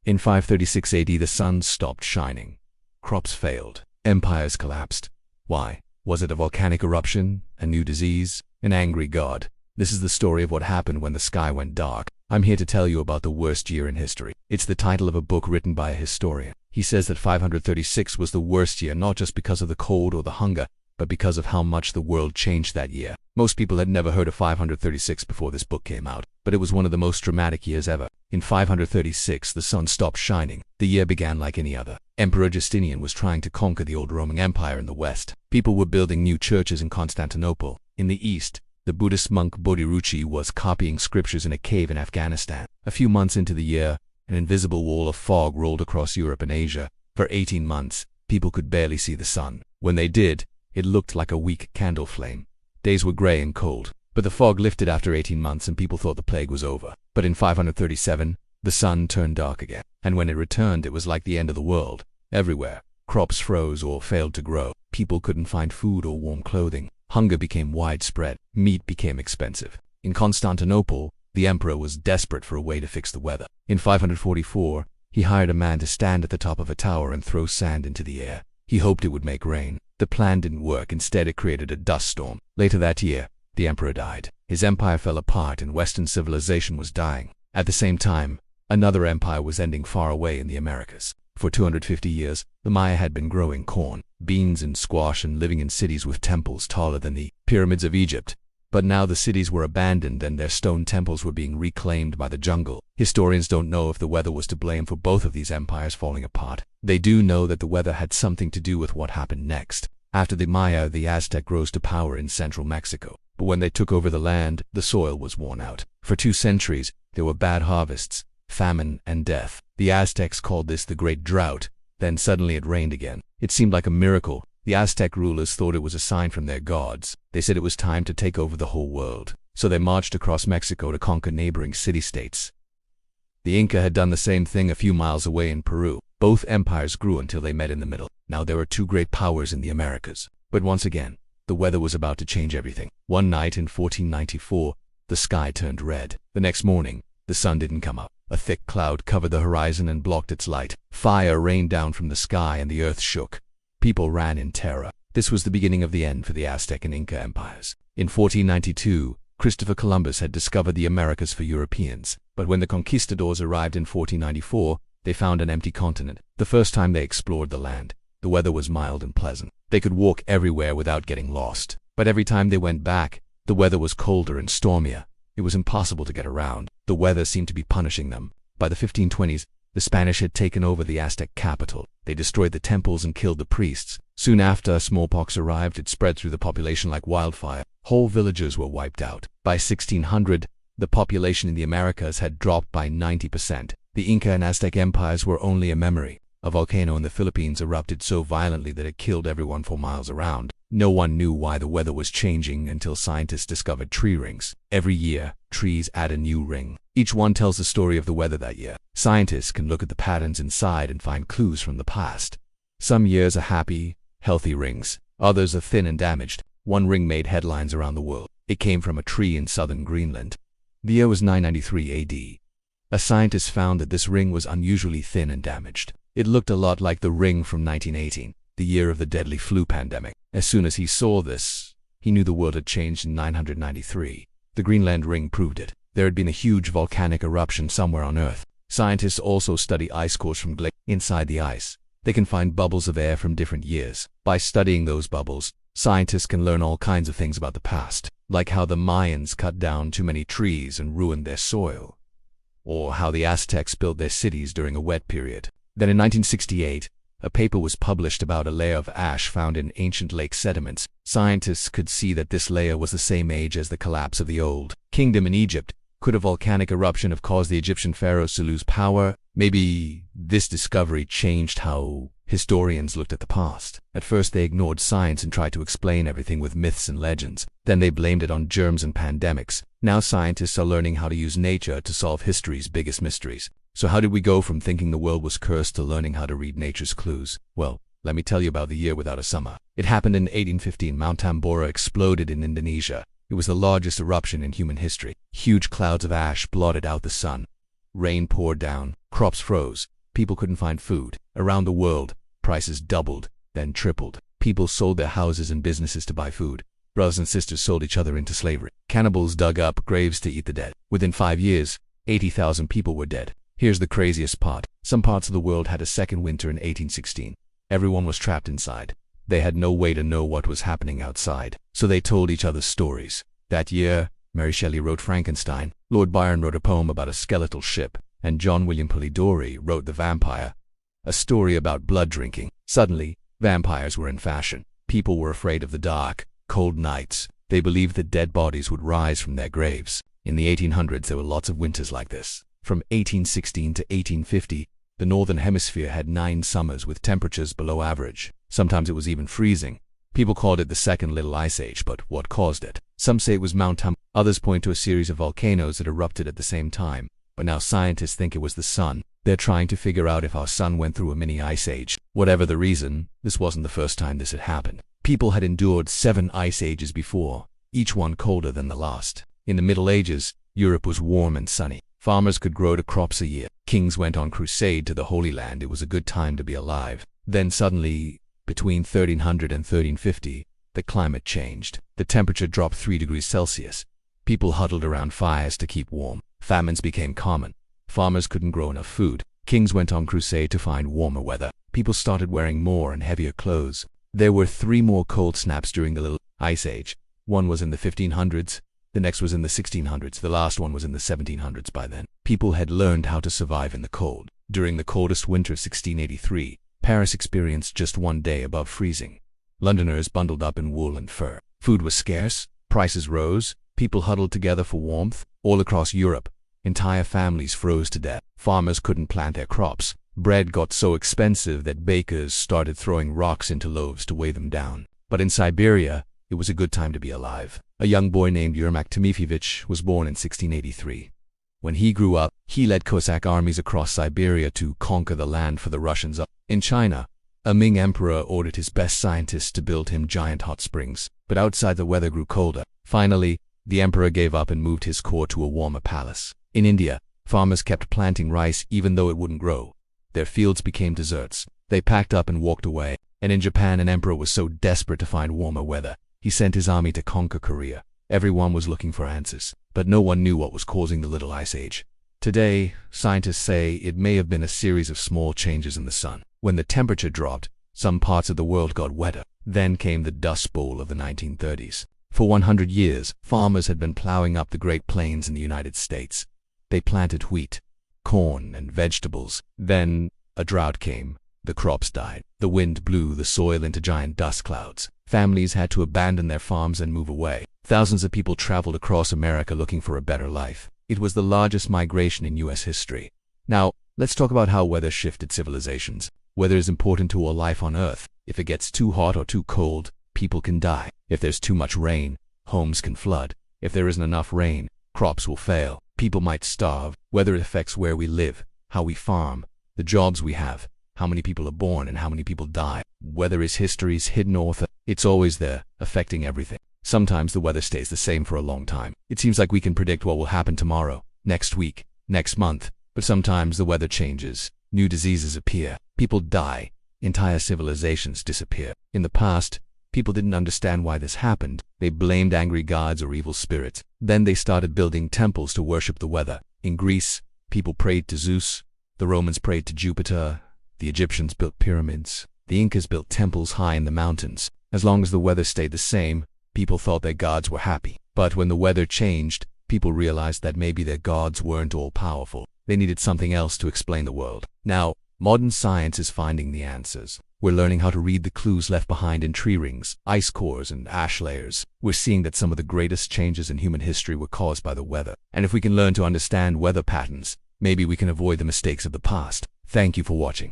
In 536 AD, the sun stopped shining. Crops failed. Empires collapsed. Why? Was it a volcanic eruption? A new disease? An angry god? This is the story of what happened when the sky went dark. I'm here to tell you about the worst year in history. It's the title of a book written by a historian. He says that 536 was the worst year, not just because of the cold or the hunger, but because of how much the world changed that year. Most people had never heard of 536 before this book came out, but it was one of the most dramatic years ever. In 536, the sun stopped shining. The year began like any other. Emperor Justinian was trying to conquer the old Roman Empire in the west. People were building new churches in Constantinople. In the east, the Buddhist monk Bodhiruchi was copying scriptures in a cave in Afghanistan. A few months into the year, an invisible wall of fog rolled across Europe and Asia. For 18 months, people could barely see the sun. When they did, it looked like a weak candle flame. Days were gray and cold, but the fog lifted after 18 months and people thought the plague was over. But in 537, the sun turned dark again, and when it returned, it was like the end of the world. Everywhere, crops froze or failed to grow. People couldn't find food or warm clothing. Hunger became widespread. Meat became expensive. In Constantinople, the emperor was desperate for a way to fix the weather. In 544, he hired a man to stand at the top of a tower and throw sand into the air. He hoped it would make rain. The plan didn't work. Instead, it created a dust storm. Later that year, the emperor died. His empire fell apart and Western civilization was dying. At the same time, another empire was ending far away in the Americas. For 250 years, the Maya had been growing corn, beans and squash and living in cities with temples taller than the pyramids of Egypt. But now the cities were abandoned and their stone temples were being reclaimed by the jungle. Historians don't know if the weather was to blame for both of these empires falling apart. They do know that the weather had something to do with what happened next. After the Maya, the Aztec rose to power in central Mexico. But when they took over the land, the soil was worn out. For 2 centuries, there were bad harvests, famine, and death. The Aztecs called this the Great Drought. Then suddenly it rained again. It seemed like a miracle. The Aztec rulers thought it was a sign from their gods. They said it was time to take over the whole world. So they marched across Mexico to conquer neighboring city-states. The Inca had done the same thing a few miles away in Peru. Both empires grew until they met in the middle. Now there were 2 great powers in the Americas. But once again, the weather was about to change everything. One night in 1494, the sky turned red. The next morning, the sun didn't come up. A thick cloud covered the horizon and blocked its light. Fire rained down from the sky and the earth shook. People ran in terror. This was the beginning of the end for the Aztec and Inca empires. In 1492, Christopher Columbus had discovered the Americas for Europeans. But when the conquistadors arrived in 1494, they found an empty continent. The first time they explored the land, the weather was mild and pleasant. They could walk everywhere without getting lost. But every time they went back, the weather was colder and stormier. It was impossible to get around. The weather seemed to be punishing them. By the 1520s, the Spanish had taken over the Aztec capital. They destroyed the temples and killed the priests. Soon after, smallpox arrived. It spread through the population like wildfire. Whole villages were wiped out. By 1600, the population in the Americas had dropped by 90%. The Inca and Aztec empires were only a memory. A volcano in the Philippines erupted so violently that it killed everyone for miles around. No one knew why the weather was changing until scientists discovered tree rings. Every year, trees add a new ring. Each one tells the story of the weather that year. Scientists can look at the patterns inside and find clues from the past. Some years are happy, healthy rings. Others are thin and damaged. One ring made headlines around the world. It came from a tree in southern Greenland. The year was 993 AD. A scientist found that this ring was unusually thin and damaged. It looked a lot like the ring from 1918, the year of the deadly flu pandemic. As soon as he saw this, he knew the world had changed in 993. The Greenland ring proved it. There had been a huge volcanic eruption somewhere on Earth. Scientists also study ice cores from glaciers. Inside the ice, they can find bubbles of air from different years. By studying those bubbles, scientists can learn all kinds of things about the past, like how the Mayans cut down too many trees and ruined their soil, or how the Aztecs built their cities during a wet period. Then in 1968, a paper was published about a layer of ash found in ancient lake sediments. Scientists could see that this layer was the same age as the collapse of the old kingdom in Egypt. Could a volcanic eruption have caused the Egyptian pharaohs to lose power? Maybe this discovery changed how historians looked at the past. At first they ignored science and tried to explain everything with myths and legends. Then they blamed it on germs and pandemics. Now scientists are learning how to use nature to solve history's biggest mysteries. So how did we go from thinking the world was cursed to learning how to read nature's clues? Well, let me tell you about the year without a summer. It happened in 1815. Mount Tambora exploded in Indonesia. It was the largest eruption in human history. Huge clouds of ash blotted out the sun. Rain poured down. Crops froze. People couldn't find food. Around the world, prices doubled, then tripled. People sold their houses and businesses to buy food. Brothers and sisters sold each other into slavery. Cannibals dug up graves to eat the dead. Within 5 years, 80,000 people were dead. Here's the craziest part. Some parts of the world had a second winter in 1816. Everyone was trapped inside. They had no way to know what was happening outside, so they told each other stories. That year, Mary Shelley wrote Frankenstein, Lord Byron wrote a poem about a skeletal ship, and John William Polidori wrote The Vampire, a story about blood drinking. Suddenly, vampires were in fashion. People were afraid of the dark, cold nights. They believed that dead bodies would rise from their graves. In the 1800s, there were lots of winters like this. From 1816 to 1850, the Northern Hemisphere had 9 summers with temperatures below average. Sometimes it was even freezing. People called it the Second Little Ice Age, but what caused it? Some say it was Mount Hummel. Others point to a series of volcanoes that erupted at the same time. But now scientists think it was the sun. They're trying to figure out if our sun went through a mini ice age. Whatever the reason, this wasn't the first time this had happened. People had endured 7 ice ages before, each one colder than the last. In the Middle Ages, Europe was warm and sunny. Farmers could grow 2 crops a year. Kings went on crusade to the Holy Land. It was a good time to be alive. Then suddenly, between 1300 and 1350, the climate changed. The temperature dropped 3 degrees Celsius. People huddled around fires to keep warm. Famines became common. Farmers couldn't grow enough food. Kings went on crusade to find warmer weather. People started wearing more and heavier clothes. There were 3 more cold snaps during the Little Ice Age. One was in the 1500s. The next was in the 1600s. The last one was in the 1700s by then. People had learned how to survive in the cold. During the coldest winter of 1683, Paris experienced just 1 day above freezing. Londoners bundled up in wool and fur. Food was scarce. Prices rose. People huddled together for warmth. All across Europe, entire families froze to death. Farmers couldn't plant their crops. Bread got so expensive that bakers started throwing rocks into loaves to weigh them down. But in Siberia, it was a good time to be alive. A young boy named Yermak Timofeyevich was born in 1683. When he grew up, he led Cossack armies across Siberia to conquer the land for the Russians. In China, a Ming emperor ordered his best scientists to build him giant hot springs. But outside, the weather grew colder. Finally, the emperor gave up and moved his court to a warmer palace. In India, farmers kept planting rice even though it wouldn't grow. Their fields became deserts. They packed up and walked away. And in Japan, an emperor was so desperate to find warmer weather, he sent his army to conquer Korea. Everyone was looking for answers, but no one knew what was causing the Little Ice Age. Today, scientists say it may have been a series of small changes in the sun. When the temperature dropped, some parts of the world got wetter. Then came the Dust Bowl of the 1930s. For 100 years, farmers had been plowing up the Great Plains in the United States. They planted wheat, corn, and vegetables. Then a drought came. The crops died. The wind blew the soil into giant dust clouds. Families had to abandon their farms and move away. Thousands of people traveled across America looking for a better life. It was the largest migration in U.S. history. Now, let's talk about how weather shifted civilizations. Weather is important to all life on Earth. If it gets too hot or too cold, people can die. If there's too much rain, homes can flood. If there isn't enough rain, crops will fail. People might starve. Weather affects where we live, how we farm, the jobs we have, how many people are born and how many people die. Weather is history's hidden author. It's always there, affecting everything. Sometimes the weather stays the same for a long time. It seems like we can predict what will happen tomorrow, next week, next month. But sometimes the weather changes. New diseases appear. People die. Entire civilizations disappear. In the past, people didn't understand why this happened. They blamed angry gods or evil spirits. Then they started building temples to worship the weather. In Greece, people prayed to Zeus. The Romans prayed to Jupiter. The Egyptians built pyramids. The Incas built temples high in the mountains. As long as the weather stayed the same, people thought their gods were happy. But when the weather changed, people realized that maybe their gods weren't all powerful. They needed something else to explain the world. Now, modern science is finding the answers. We're learning how to read the clues left behind in tree rings, ice cores, and ash layers. We're seeing that some of the greatest changes in human history were caused by the weather. And if we can learn to understand weather patterns, maybe we can avoid the mistakes of the past. Thank you for watching.